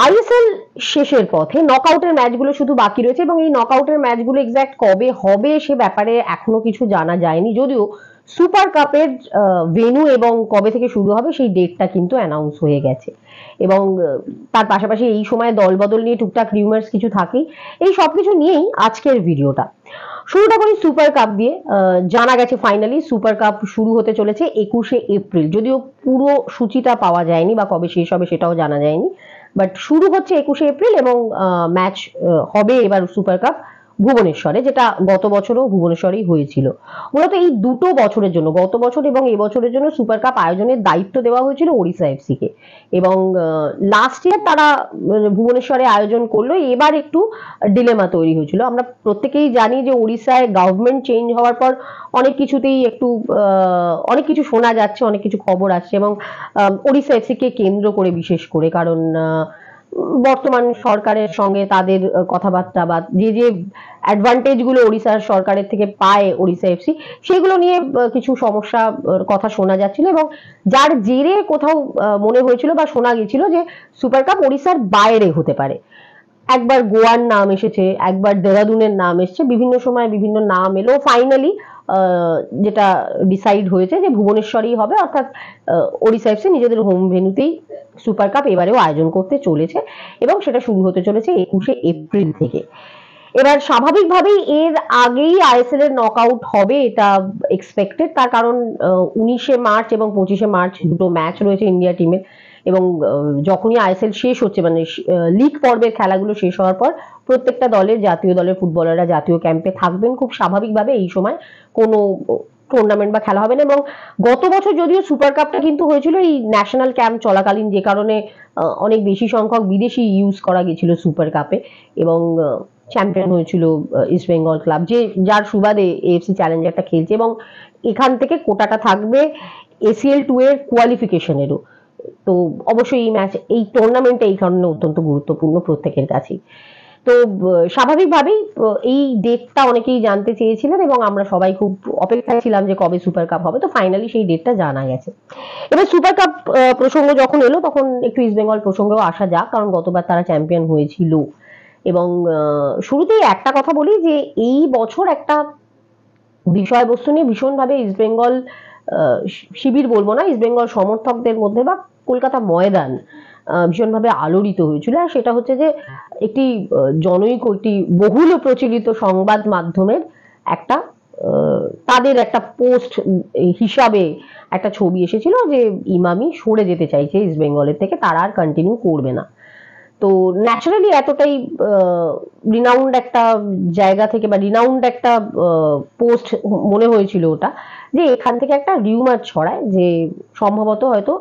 ISL শেষের পথে, নকআউটের ম্যাচগুলো শুধু বাকি রয়েছে এবং এই নকআউটের ম্যাচগুলো এক্স্যাক্ট কবে হবে সে ব্যাপারে এখনো কিছু জানা যায়নি, যদিও সুপার কাপের ভেন্যু এবং কবে থেকে শুরু হবে সেই ডেটটা কিন্তু অ্যানাউন্স হয়ে গেছে। এবং তার পাশাপাশি এই সময় দলবদল নিয়ে টুকটাক রিউমার্স কিছু থাকেই। এই সবকিছু নিয়েই আজকের ভিডিওটা। শুরুটা করি সুপার কাপ দিয়ে। জানা গেছে ফাইনালি সুপার কাপ শুরু হতে চলেছে 21শে এপ্রিল, যদিও পুরো সূচিটা পাওয়া যায়নি বা কবে শেষ হবে সেটাও জানা যায়নি, বাট শুরু হচ্ছে 21শে এপ্রিল এবং ম্যাচ হবে এবার সুপার কাপ ভুবনেশ্বরে, যেটা গত বছরও ভুবনেশ্বরেই হয়েছিল। মূলত এই দুটো বছরের জন্য, গত বছর এবং এবছরের জন্য সুপার কাপ আয়োজনের দায়িত্ব দেওয়া হয়েছিল ওড়িশা এফসি কে, এবং লাস্ট ইয়ার তারা ভুবনেশ্বরে আয়োজন করলো। এবার একটু ডিলেমা তৈরি হয়েছিল। আমরা প্রত্যেকেই জানি যে ওড়িশায় গভর্নমেন্ট চেঞ্জ হওয়ার পর অনেক কিছুতেই একটু অনেক কিছু শোনা যাচ্ছে, অনেক কিছু খবর আসছে, এবং ওড়িশা এফসি কে কেন্দ্র করে বিশেষ করে, কারণ বর্তমান সরকারের সঙ্গে তাদের কথাবার্তা বা যে যে অ্যাডভান্টেজ গুলো ওড়িশার সরকারের থেকে পায় ওড়িশা এফসি, সেগুলো নিয়ে কিছু সমস্যা কথা শোনা যাচ্ছিল, এবং যার জেরে কোথাও মনে হয়েছিল বা শোনা গেছিল যে সুপার কাপ ওড়িশার বাইরে হতে পারে। একবার গোয়ার নাম এসেছে, একবার দেরাদুনের নাম এসছে, বিভিন্ন সময় বিভিন্ন নাম এলো। ফাইনালি যেটা ডিসাইড হয়েছে যে ভুবনেশ্বরেই হবে, অর্থাৎ ওড়িশা এফসি নিজেদের হোম ভেন্যুতেই সুপার কাপ এবারেও আয়োজন করতে চলেছে এবং সেটা শুরু হতে চলেছে 21শে এপ্রিল থেকে। এবার স্বাভাবিকভাবেই এর আগেই আইএসএল এর নকআউট হবে এটা এক্সপেক্টেড, তার কারণ 19শে মার্চ এবং 25শে মার্চ দুটো ম্যাচ রয়েছে ইন্ডিয়া টিমের, এবং যখনই আইএসএল শেষ হচ্ছে, মানে লিগ পর্বের খেলাগুলো শেষ হওয়ার পর প্রত্যেকটা দলের, জাতীয় দলের ফুটবলাররা জাতীয় ক্যাম্পে থাকবেন। খুব স্বাভাবিকভাবে এই সময় কোনো টুর্নামেন্ট বা খেলা হবে না। এবং গত বছর যদিও সুপার কাপটা কিন্তু হয়েছিল এই ন্যাশনাল ক্যাম্প চলাকালীন, যে কারণে অনেক বেশি সংখ্যক বিদেশি ইউজ করা গেছিল সুপার কাপে, এবং চ্যাম্পিয়ন হয়েছিল ইস্ট বেঙ্গল ক্লাব, যে যার সুবাদে এএফসি চ্যালেঞ্জারটা খেলছে, এবং এখান থেকে কোটাটা থাকবে এসিএল 2 এর কোয়ালিফিকেশনেরও। তো অবশ্যই এই ম্যাচ, এই টুর্নামেন্টটা এই কারণে অত্যন্ত গুরুত্বপূর্ণ প্রত্যেকের কাছেই। তো স্বাভাবিকভাবেই এই ডেটটা অনেকেই জানতে চেয়েছিলেন এবং আমরা সবাই খুব অপেক্ষায় ছিলাম যে কবে সুপার কাপ হবে। তো ফাইনালি সেই ডেটটা জানা গেছে। এবার সুপার কাপ প্রসঙ্গ যখন এলো তখন একটু ইস্ট বেঙ্গল প্রসঙ্গেও আসা যাক, কারণ গতবার তারা চ্যাম্পিয়ন হয়েছিল। এবং শুরুতেই একটা কথা বলি যে এই বছর একটা বিষয়বস্তু নিয়ে ভীষণভাবে ইস্ট বেঙ্গল শিবির বলবো না, ইস্ট বেঙ্গল সমর্থকদের মধ্যে বা কলকাতা ময়দান ভীষণভাবে আলোড়িত হয়েছিল। আর সেটা হচ্ছে যে একটি জনৈক, একটি বহুল প্রচলিত সংবাদ মাধ্যমের একটা তাদের একটা পোস্ট হিসাবে একটা ছবি এসেছিল যে ইমামি সরে যেতে চাইছে ইস্ট বেঙ্গলের থেকে, তারা আর কন্টিনিউ করবে না। তো ন্যাচারালি এতটাই রিনাউন্ড একটা জায়গা থেকে বা রিনাউন্ড একটা পোস্ট মনে হয়েছিল ওটা, যে এখান থেকে একটা রিউমার ছড়ায় যে সম্ভবত হয়তো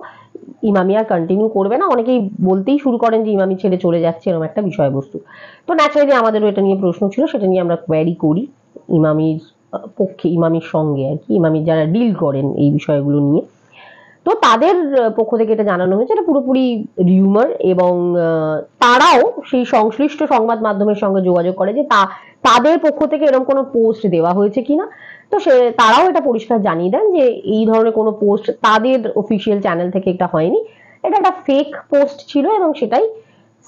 ইমামি আর কন্টিনিউ করবে না। অনেকেই বলতেই শুরু করেন যে ইমামি ছেড়ে চলে যাচ্ছে, এরকম একটা বিষয়বস্তু। তো ন্যাচারালি আমাদেরও এটা নিয়ে প্রশ্ন ছিল, সেটা নিয়ে আমরা কোয়ারি করি ইমামির পক্ষে, ইমামির সঙ্গে আর কি, ইমামির যারা ডিল করেন এই বিষয়গুলো নিয়ে। তো তাদের পক্ষ থেকে এটা জানানো হয়েছে এটা পুরোপুরি রিউমার, এবং তারাও সেই সংশ্লিষ্ট সংবাদ মাধ্যমের সঙ্গে যোগাযোগ করে যে তাদের পক্ষ থেকে এরকম কোনো পোস্ট দেওয়া হয়েছে কিনা। তো তারাও এটা পরিষ্কার জানিয়ে দেন যে এই ধরনের কোনো পোস্ট তাদের অফিসিয়াল চ্যানেল থেকে এটা হয়নি, এটা একটা ফেক পোস্ট ছিল, এবং সেটাই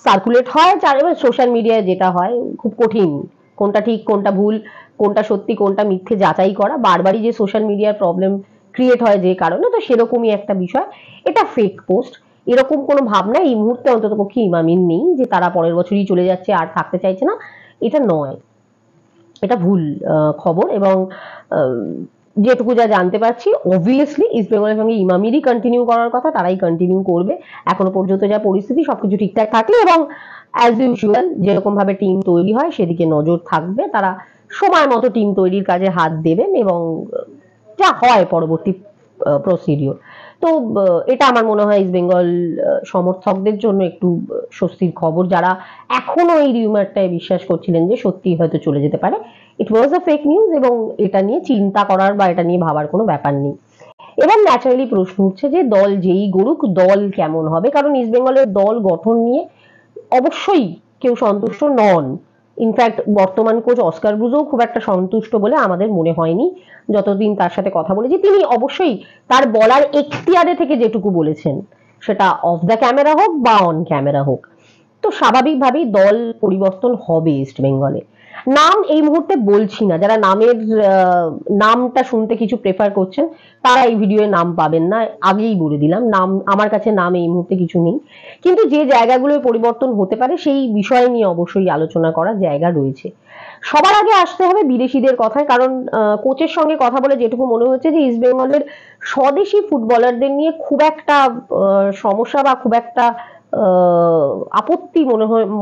সার্কুলেট হয়। এবার সোশ্যাল মিডিয়ায় যেটা হয়, খুব কঠিন কোনটা ঠিক কোনটা ভুল, কোনটা সত্যি কোনটা মিথ্যে যাচাই করা, বারবারই যে সোশ্যাল মিডিয়ার প্রবলেম ক্রিয়েট হয় যে কারণে, তো সেরকমই একটা বিষয়। এটা ফেক পোস্ট, এরকম কোনো ভাবনা এই মুহূর্তে অন্তত পক্ষে ইমামির নেই যে তারা পরের বছরই চলে যাচ্ছে আর থাকতে চাইছে না, এটা নয়, এটা ভুল খবর। এবং যেটুকু যা জানতে পারছি, অবভিয়াসলি ইস্ট বেঙ্গলের সঙ্গে ইমামিরই কন্টিনিউ করার কথা, তারাই কন্টিনিউ করবে এখনো পর্যন্ত যা পরিস্থিতি, সবকিছু ঠিকঠাক থাকলে। এবং অ্যাজ ইউজুয়াল যেরকম ভাবে টিম তৈরি হয় সেদিকে নজর থাকবে, তারা সময় মতো টিম তৈরির কাজে হাত দেবেন এবং যা হয় পরবর্তী প্রসিডিওর। তো এটা আমার মনে হয় ইস্ট বেঙ্গল সমর্থকদের জন্য একটু স্বস্তির খবর, যারা এখনো এই রিউমারটায় বিশ্বাস করছিলেন যে সত্যি হয়তো চলে যেতে পারে। ইট ওয়াজ আ ফেক নিউজ, এবং এটা নিয়ে চিন্তা করার বা এটা নিয়ে ভাবার কোনো ব্যাপার নেই। এবার ন্যাচারালি প্রশ্ন উঠছে যে দল যেই গড়ুক, দল কেমন হবে, কারণ ইস্ট বেঙ্গলের দল গঠন নিয়ে অবশ্যই কেউ সন্তুষ্ট নন। ইনফ্যাক্ট বর্তমান কোচ অস্কার ব্রুজও খুব একটা সন্তুষ্ট বলে আমাদের মনে হয়নি যতদিন তার সাথে কথা বলেছি। তিনি অবশ্যই তার বলার এখতিয়ারে থেকে যেটুকু বলেছেন, সেটা অফ দ্য ক্যামেরা হোক বা অন ক্যামেরা হোক, তো স্বাভাবিকভাবেই দল পরিবর্তন হবে ইস্ট বেঙ্গলে। নাম এই মুহূর্তে বলছি না, যারা নামটা শুনতে কিছু প্রেফার করছেন তারা এই ভিডিওয়ে নাম পাবেন না, আগেই বলে দিলাম। নাম আমার কাছে নাম এই মুহূর্তে কিছু নেই, কিন্তু যে জায়গাগুলোয় পরিবর্তন হতে পারে সেই বিষয় নিয়ে অবশ্যই আলোচনা করার জায়গা রয়েছে। সবার আগে আসতে হবে বিদেশিদের কথায়, কারণ কোচের সঙ্গে কথা বলে যেটুকু মনে হচ্ছে যে ইস্ট বেঙ্গলের স্বদেশি ফুটবলারদের নিয়ে খুব একটা সমস্যা বা খুব একটা আপত্তি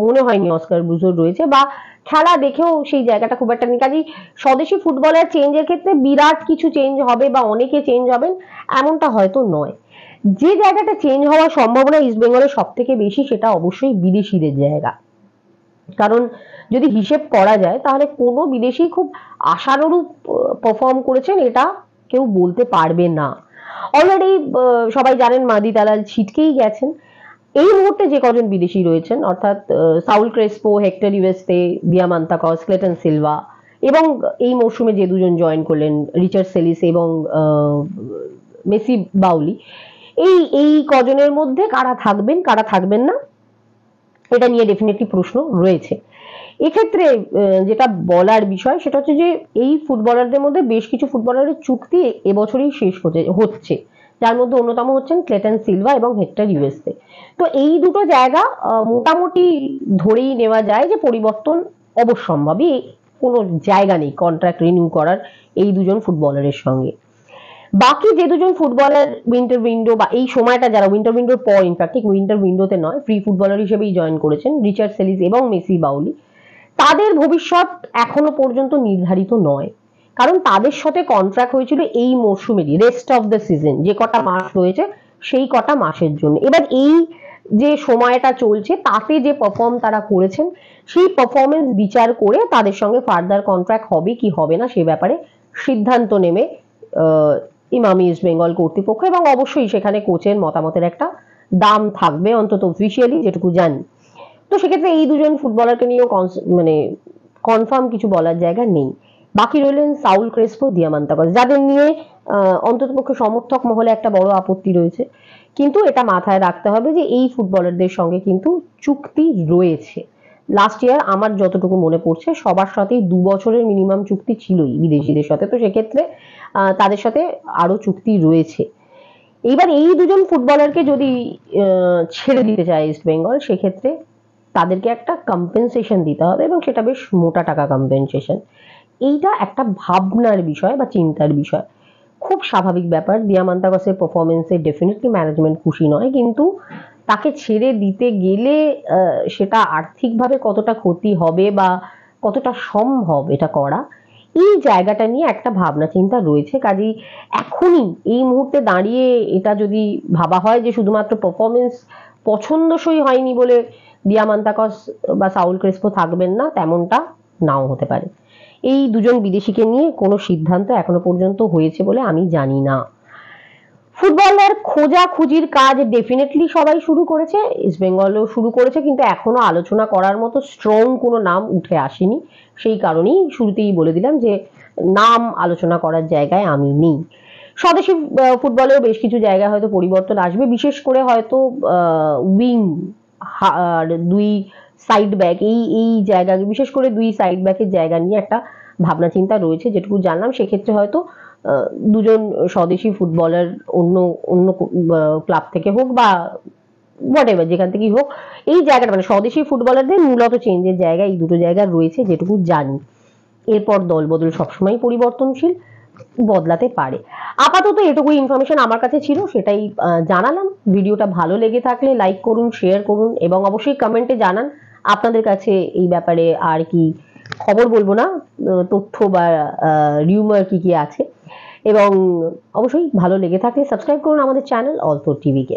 মনে হয়নি অস্কার ব্রুজোর রয়েছে, বা খেলা দেখেও সেই জায়গাটা খুব একটা নেই। কাজেই স্বদেশি ফুটবলার চেঞ্জের ক্ষেত্রে বিরাট কিছু চেঞ্জ হবে বা অনেকে চেঞ্জ হবেন এমনটা হয়তো নয়। যে জায়গাটা চেঞ্জ হওয়ার সম্ভাবনা ইস্ট বেঙ্গলের সব থেকে বেশি সেটা অবশ্যই বিদেশিদের জায়গা। কারণ যদি হিসেব করা যায় তাহলে কোনো বিদেশি খুব আশানুরূপ পারফর্ম করেছেন এটা কেউ বলতে পারবে না। অলরেডি সবাই জানেন মাদি তালাল ছিটকেই গেছেন। এই মুহূর্তে যে কজন বিদেশি রয়েছেন অর্থাৎ Saul Crespo, Hector Yuste, Diamantakos, Cleiton Silva, এবং এই মৌসুমে যে দুজন জয়েন করলেন রিচার্ড সেলিস এবং মেসি বাউলি, এই কজনের মধ্যে কারা থাকবেন কারা থাকবেন না এটা নিয়ে ডেফিনেটলি প্রশ্ন রয়েছে। এক্ষেত্রে যেটা বলার বিষয় সেটা হচ্ছে যে এই ফুটবলারদের মধ্যে বেশ কিছু ফুটবলারের চুক্তি এবছরই শেষ হচ্ছে, যার মধ্যে অন্যতম হচ্ছেন ক্লেটন সিলভা এবং হেক্টর ইউয়েস্তে। তো এই দুটো জায়গা মোটামুটি ধরেই নেওয়া যায় যে পরিবর্তন অবশ্যম্ভাবী, কোনো জায়গা নেই কন্ট্রাক্ট রিনিউ করার এই দুজন ফুটবলারের সঙ্গে। বাকি যে দুজন ফুটবলার উইন্টার উইন্ডো বা এই সময়টা যারা উইন্টার উইন্ডোর পর, ইনফ্যাক্ট ঠিক উইন্টার উইন্ডোতে নয়, ফ্রি ফুটবলার হিসেবেই জয়েন করেছেন রিচার্ড সেলিস এবং মেসি বাউলি, তাদের ভবিষ্যৎ এখনো পর্যন্ত নির্ধারিত নয়। কারণ তাদের সাথে কন্ট্রাক্ট হয়েছিল এই মরশুমেরই, রেস্ট অফ দ্য সিজন যে কটা মাস রয়েছে সেই কটা মাসের জন্য। এবার এই যে সময়টা চলছে তাতে যে পারফর্ম তারা করেছেন সেই পারফরমেন্স বিচার করে তাদের সঙ্গে ফার্দার কন্ট্রাক্ট হবে কি হবে না সে ব্যাপারে সিদ্ধান্ত নেবে ইমামি ইস্ট বেঙ্গল কর্তৃপক্ষ, এবং অবশ্যই সেখানে কোচের মতামতের একটা দাম থাকবে অন্তত অফিসিয়ালি যেটুকু জানি। তো সেক্ষেত্রে এই দুজন ফুটবলারকে নিয়েও মানে কনফার্ম কিছু বলার জায়গা নেই। বাকি রইলেন সাউল ক্রেসপো, দিয়ামান্তাকস, যাদের নিয়ে অন্ততপক্ষে সমর্থক মহলে একটা বড় আপত্তি রয়েছে। কিন্তু এটা মাথায় রাখতে হবে যে এই ফুটবলারদের সঙ্গে কিন্তু চুক্তি রয়েছে। লাস্ট ইয়ার আমার যতটুকু মনে পড়ছে সবার সাথেই 2 বছরের মিনিমাম চুক্তি ছিলই বিদেশিদের সাথে, তো সেক্ষেত্রে তাদের সাথে আরো চুক্তি রয়েছে। এইবার এই দুজন ফুটবলারকে যদি ছেড়ে দিতে চায় ইস্ট বেঙ্গল সেক্ষেত্রে তাদেরকে একটা কম্পেনসেশন দিতে হবে, এবং সেটা বেশ মোটা টাকা কম্পেনসেশন। এইটা একটা ভাবনার বিষয় বা চিন্তার বিষয়। খুব স্বাভাবিক ব্যাপার, দিয়ামান্তাকসের পারফরমেন্সে ডেফিনেটলি ম্যানেজমেন্ট খুশি নয়, কিন্তু তাকে ছেড়ে দিতে গেলে সেটা আর্থিকভাবে কতটা ক্ষতি হবে বা কতটা সম্ভব এটা করা, এই জায়গাটা নিয়ে একটা ভাবনা চিন্তা রয়েছে। কাজেই এখনই এই মুহূর্তে দাঁড়িয়ে এটা যদি ভাবা হয় যে শুধুমাত্র পারফরমেন্স পছন্দসই হয়নি বলে দিয়ামান্তাকস বা সাউল ক্রেসপো থাকবেন না, তেমনটা নাও হতে পারে। এই দুজন বিদেশিকে নিয়ে কোনো সিদ্ধান্ত এখনো পর্যন্ত হয়েছে বলে আমি জানি না। ফুটবলার খোঁজাখুঁজির কাজ ডেফিনেটলি সবাই শুরু করেছে, ইস্ট বেঙ্গলও শুরু করেছে, কিন্তু এখনো আলোচনা করার মতো স্ট্রং কোনো নাম উঠে আসেনি। সেই কারণেই শুরুতেই বলে দিলাম যে নাম আলোচনা করার জায়গায় আমি নেই। স্বদেশি ফুটবলেও বেশ কিছু জায়গায় হয়তো পরিবর্তন আসবে, বিশেষ করে হয়তো উইং আর দুই সাইড ব্যাক, এই জায়গা, বিশেষ করে দুই সাইড ব্যাকের জায়গা নিয়ে একটা ভাবনা চিন্তা রয়েছে যেটুকু জানলাম। সেক্ষেত্রে হয়তো দুজন স্বদেশি ফুটবলার অন্য অন্য ক্লাব থেকে হোক বা হোয়াটএভার যেখান থেকেই হোক, এই জায়গাটা মানে স্বদেশি ফুটবলারদের মূলত চেঞ্জের জায়গা এই দুটো জায়গা রয়েছে যেটুকু জানি। এরপর দল বদল সবসময় পরিবর্তনশীল, বদলাতে পারে। আপাতত এটুকু ইনফরমেশন আমার কাছে ছিল, সেটাই জানালাম। ভিডিওটা ভালো লেগে থাকলে লাইক করুন, শেয়ার করুন, এবং অবশ্যই কমেন্টে জানান আপনাদের কাছে এই ব্যাপারে আর কি খবর বলবো না, তথ্য বা রিউমার কি কি আছে। এবং অবশ্যই ভালো লেগে থাকলে সাবস্ক্রাইব করুন আমাদের চ্যানেল অলথোর টিভিকে।